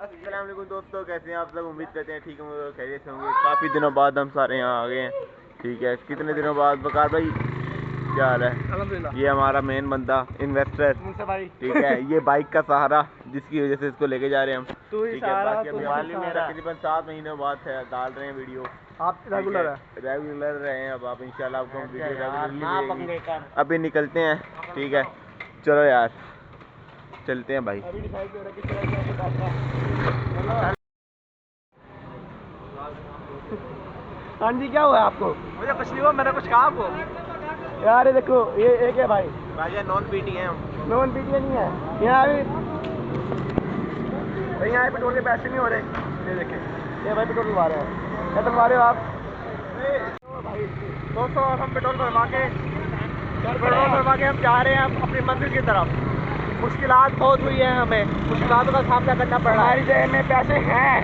अस्सलाम वालेकुम दोस्तों, कैसे हैं आप सब। उम्मीद करते हैं ठीक होंगे, खैरियत से होंगे। काफ़ी दिनों बाद हम सारे यहाँ आ गए हैं। ठीक है, कितने दिनों बाद। बकार भाई क्या हाल है? अल्हम्दुलिल्लाह। ये हमारा मेन बंदा इन्वेस्टर, ठीक है। ये बाइक का सहारा, जिसकी वजह से इसको लेके जा रहे हैं हम। ठीक है, बाकी तकरीबन 7 महीनों बाद डाल रहे हैं वीडियो। आप रेगुलर रहे हैं। अब आप इंशाल्लाह आपको वीडियो रेगुलरली अभी निकलते हैं। ठीक है, चलो यार चलते हैं भाई। हाँ जी, क्या हुआ आपको? मुझे कुछ नहीं हुआ, मैंने कुछ कहा आपको? यार ये देखो, ये एक है भाई नॉन पीटी है हम। नॉन पीटी नहीं है यहाँ भी भाई। यहाँ पेट्रोल के पैसे नहीं हो रहे। ये देखिए, ये भाई पेट्रोल डलवा रहे हैं। क्या डलवा रहे हो आप? भाई 200 हम पेट्रोल भरवा के हम जा रहे हैं अपनी मंजिल की तरफ। मुश्किलात बहुत हुई है, हमें मुश्किलातों का सामना करना पड़ रहा है। हमारी जेब में पैसे हैं,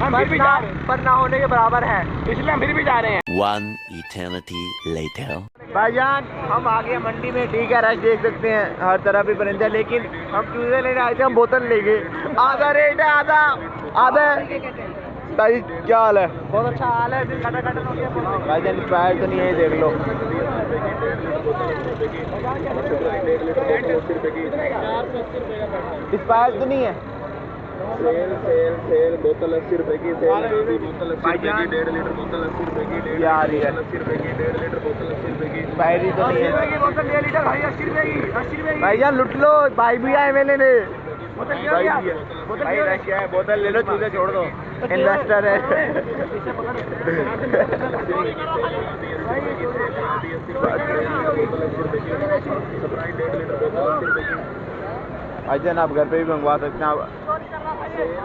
हम फिर भी जा रहे हैं, पर ना होने के बराबर है, इसलिए हम फिर भी जा रहे हैं। One eternity later. भाईजान हम आ गए मंडी में। ठीक है, रश देख सकते हैं, हर तरफ ही परिंदे। लेकिन हम चूजे लेने आए थे, हम बोतल ले गए। आधा रेट है, आधा भाई। क्या हाल है? बहुत अच्छा हाल है। भाईजान इंस्पायर तो नहीं है, देख लो। इंस्पायर तो नहीं है। सेल बोतल 80 रुपए की। बोतल 80 रुपए की। 1.5 लीटर बोतल 80 रुपए की। 80 रुपए की 1.5 लीटर बोतल 80 रुपए की। एक्सपायरी तो नहीं है। बोतल 1 लीटर भाई 80 रुपए की। भाईजान लुट लो, भाई भी आए मैंने ने। बोतल भाई रशिया है, बोतल ले लो, चूजे छोड़ दो। इन्वेस्टर है। भाईजान आप घर पे भी मंगवा सकते हैं।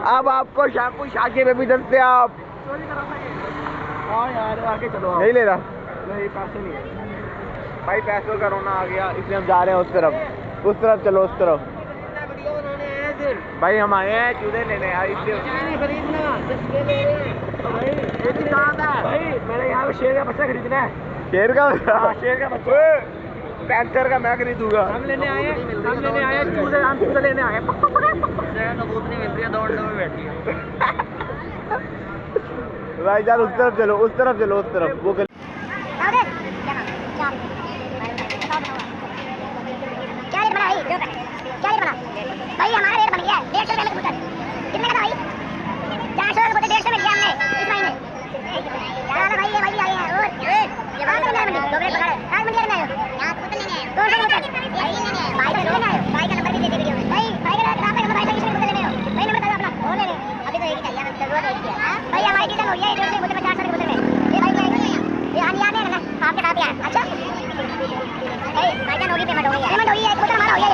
अब आपको शैम्पू शाके पे भी दसते आप। हाँ यार, आगे चलो। नहीं ले रहा नहीं, पैसे नहीं है भाई, पैसों का रोना आ गया, इसलिए हम जा रहे हैं उस तरफ चलो, उस तरफ। भाई हम आए हैं चूजे लेने यार, इसलिए भाई मैंने यहाँ पे शेर का बच्चा खरीदना है। शेर का शेर का बच्चा। पैंथर का मैं खरीदूंगा। हम लेने आए चूजे, हम चूजे लेने आए। कबूतरी मिल रही है, दौड़ में बैठी है। भाई यार उस तरफ चलो, उस तरफ वो भाई हमारा रेट बन गया है 150 रुपए में कबूतर। कितने का था भाई? 400 का कबूतर 150 मिल गया हमने इस महीने। यार भाई ये भाई आए हैं। और ये बात नहीं है, दो मिनट पकड़। आज मंडी में आए हो यहां कबूतर लेने आए हो। कौन सा कबूतर? भाई लेने आए हो। भाई का लेने आए हो। भाई का नंबर भी दे दे वीडियो में। भाई का रात में भाई का किसने कबूतर लेने हो? भाई नंबर बता अपना। वो ले ले, अभी तो एक ही चाहिए, हम जरूरत एक ही है। भाई हमारी डील हो गई है 150 कबूतर 50 के कबूतर में। ये भाई आएंगे ये हम याद है ना आपके साथ यार। अच्छा भाई जान होगी, पेमेंट हो गई है। कबूतर हमारा हो गया।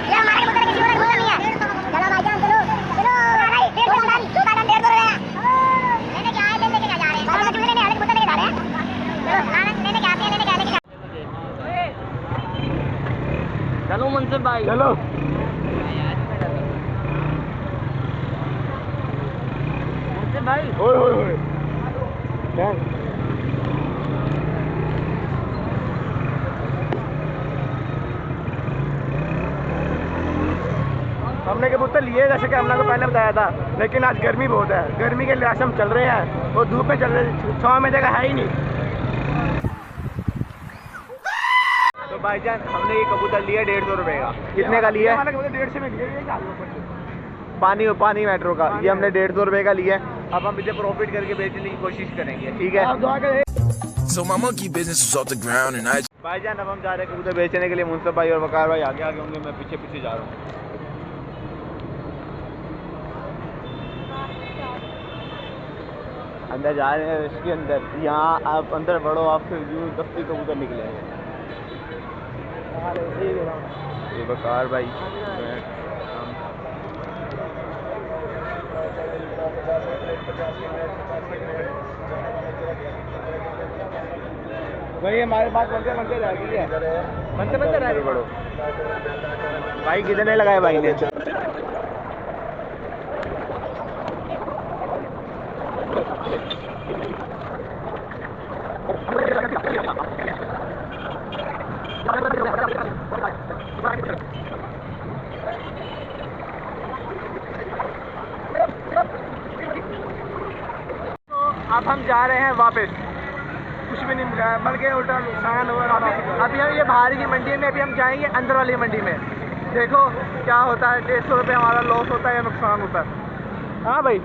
ये हमारा कबूतर किसी और कबूतर नहीं है। चलो भाईजान चलो भाई, 150 डन, 2 का डन 150 रुपया। लेने क्या है, लेने क्या जा रहे हैं? हम चूजे लेने आए, कबूतर लेके जा रहे हैं। चलो लेने क्या आते हैं, लेने क्या चलो मुंसिफ भाई, चलो। मुंसिफ भाई। ओए हमने कबूतर लिए जैसे कि हमने को पहले बताया था, लेकिन आज गर्मी बहुत है। गर्मी के लिहाज से हम चल रहे हैं और धूप में चल रहे हैं, छांव में जगह है ही नहीं। तो भाईजान हमने ये कबूतर लिया 150 रुपए का। कितने का लिया? 150 में लिया। पानी मेट्रो का ये हमने 150 रुपए का लिया है। अब हम इसे प्रॉफिट करके बेचने की कोशिश करेंगे, ठीक है। So my monkey business was off the ground and I भाईजान अब हम जा रहे हैं कबूतर बेचने के लिए। मुंसफ भाई और वकार भाई आगे होंगे, मैं पीछे जा रहा हूँ। अंदर जा रहे हैं, इसके अंदर। यहाँ आप अंदर बढ़ो, आपसे यूँ 10 कबूतर निकले हैं। ये वकार भाई भाई हमारे पास बनते रह गई है। बनते रह गई। बढ़ो भाई, कितने लगाए भाई ने? अब हम जा रहे हैं वापस, कुछ भी नहीं मिला है, बल्कि उल्टा नुकसान हुआ। अभी हम ये बाहर की मंडी में, अभी हम जाएंगे अंदर वाली मंडी में, देखो क्या होता है। 150 रुपये हमारा लॉस होता है या नुकसान होता है। हाँ भाई,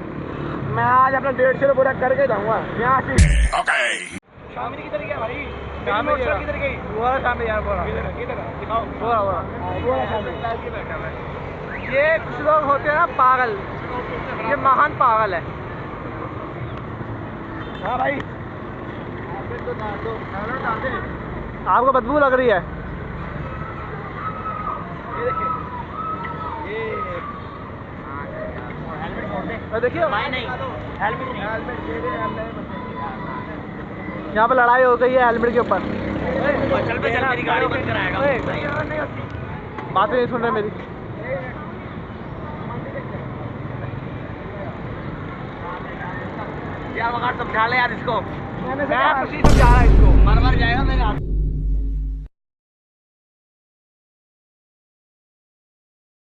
मैं आज अपना 150 पूरा करके जाऊँगा यहाँ से। शामिल किधर गया भाई? शामिल किधर गई? वो शामिल यार, बोला किधर दिखाओ, बोला ये कुछ लोग होते हैं ना पागल, ये महान पागल है। हाँ भाई, आपको बदबू लग रही है? ये देखिए, देखिए यहाँ पे लड़ाई हो गई है हेलमेट के ऊपर। मेरी गाड़ी बंद कराएगा, बात नहीं सुन रहे मेरी। क्या वगाड़ समझा ले यार इसको, मैं कुछ नहीं समझा रहा इसको, मर जाएगा मेरे हाथ।